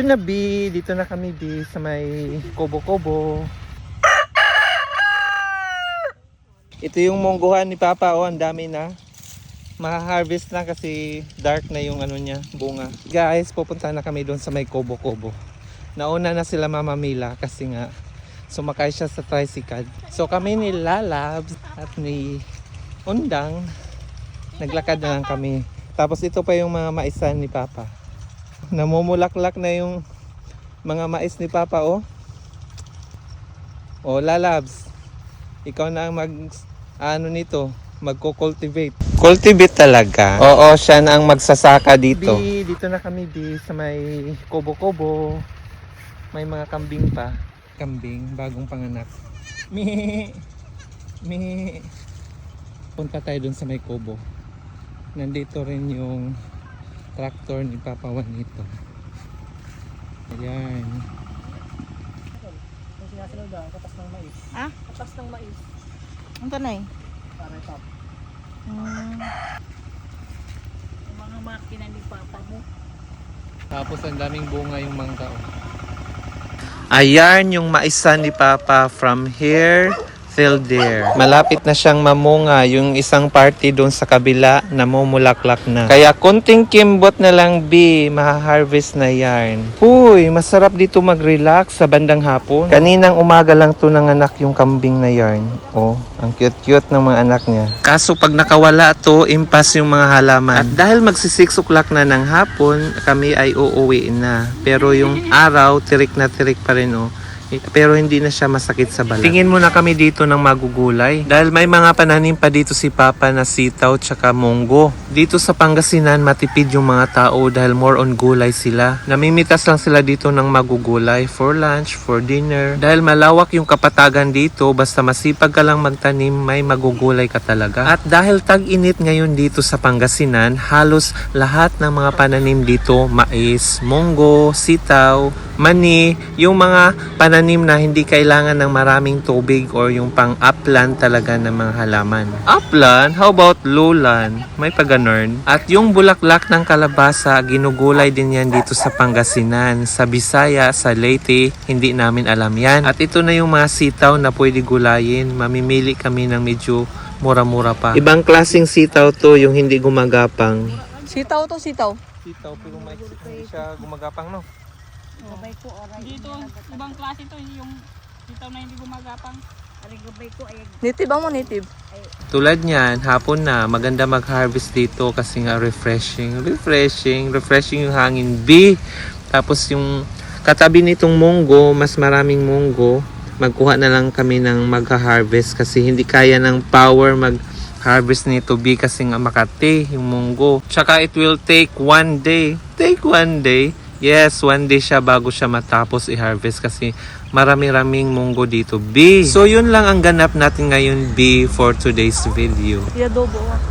Yun na B, dito na kami B sa may Kobo-Kobo. Ito yung mungguhan ni Papa, oh, ang dami na. Maha-harvest na kasi dark na yung ano niya, bunga. Guys, pupunta na kami doon sa may Kobo-Kobo. Nauna na sila Mama Mila kasi nga sumakay siya sa tricycle. So kami ni Lalabs at ni Undang, naglakad na lang kami. Tapos ito pa yung mga maisan ni Papa. Namumulaklak na yung mga mais ni Papa, oh. Oh, Lalabs, ikaw na ang nito, magko-cultivate. Cultivate talaga? Oo, siya na ang magsasaka dito. Dito na kami sa may Kobo-Kobo. May mga kambing pa. Kambing, bagong panganak. Mi. Punta tayo dun sa may Kobo. Nandito rin yung tractor ni Papa Juanito. Ayan. Katas ng mais. Ah? Katas ng mais. Ang tanay? Para ito. Yung mga makina ni Papa mo. Tapos ang daming bunga yung mangga. Ayan yung maisan ni Papa from here till there. Malapit na siyang mamunga. Yung isang party doon sa kabila namumulaklak na. Kaya kunting kimbot na lang B, maha-harvest na yarn. Uy, masarap dito mag-relax sa bandang hapon. Kaninang umaga lang to nanganak yung kambing na yarn. Oh, ang cute-cute ng mga anak niya. Kaso pag nakawala to, impas yung mga halaman. At dahil magsi 6 o'clock na ng hapon, kami ay uuwi na. Pero yung araw, tirik na tirik pa rin, oh. Pero hindi na siya masakit sa balat. Tingin muna kami dito ng magugulay. Dahil may mga pananim pa dito si Papa na sitaw tsaka munggo. Dito sa Pangasinan, matipid yung mga tao dahil more on gulay sila. Namimitas lang sila dito ng magugulay for lunch, for dinner. Dahil malawak yung kapatagan dito, basta masipag ka lang magtanim, may magugulay ka talaga. At dahil tag-init ngayon dito sa Pangasinan, halos lahat ng mga pananim dito, mais, munggo, sitaw, mani, yung mga pananim na hindi kailangan ng maraming tubig or yung pang-upland talaga ng mga halaman. Upland? How about lowland? May paganorn. At yung bulaklak ng kalabasa, ginugulay din yan dito sa Pangasinan. Sa Bisaya, sa Leyte, hindi namin alam yan. At ito na yung mga sitaw na pwede gulayin. Mamimili kami ng medyo mura-mura pa. Ibang klaseng sitaw to, yung hindi gumagapang. Sitaw to, sitaw. Sitaw, pero hindi siya gumagapang, no? Gabay ko, oray. Dito, ibang klase to, yung sitaw na hindi gumagapang. Aray gabay ko, ay. Native ang mo, native. Tulad niyan, hapon na, maganda mag-harvest dito kasi nga refreshing yung hangin B. Tapos yung katabi nitong munggo, mas maraming munggo, magkuha na lang kami ng mag-harvest kasi hindi kaya ng power mag-harvest nito B kasi nga makati yung munggo. Tsaka it will take one day. Yes, one day siya bago siya matapos i-harvest kasi marami-raming munggo dito B. So yun lang ang ganap natin ngayon B for today's video. Iadobo.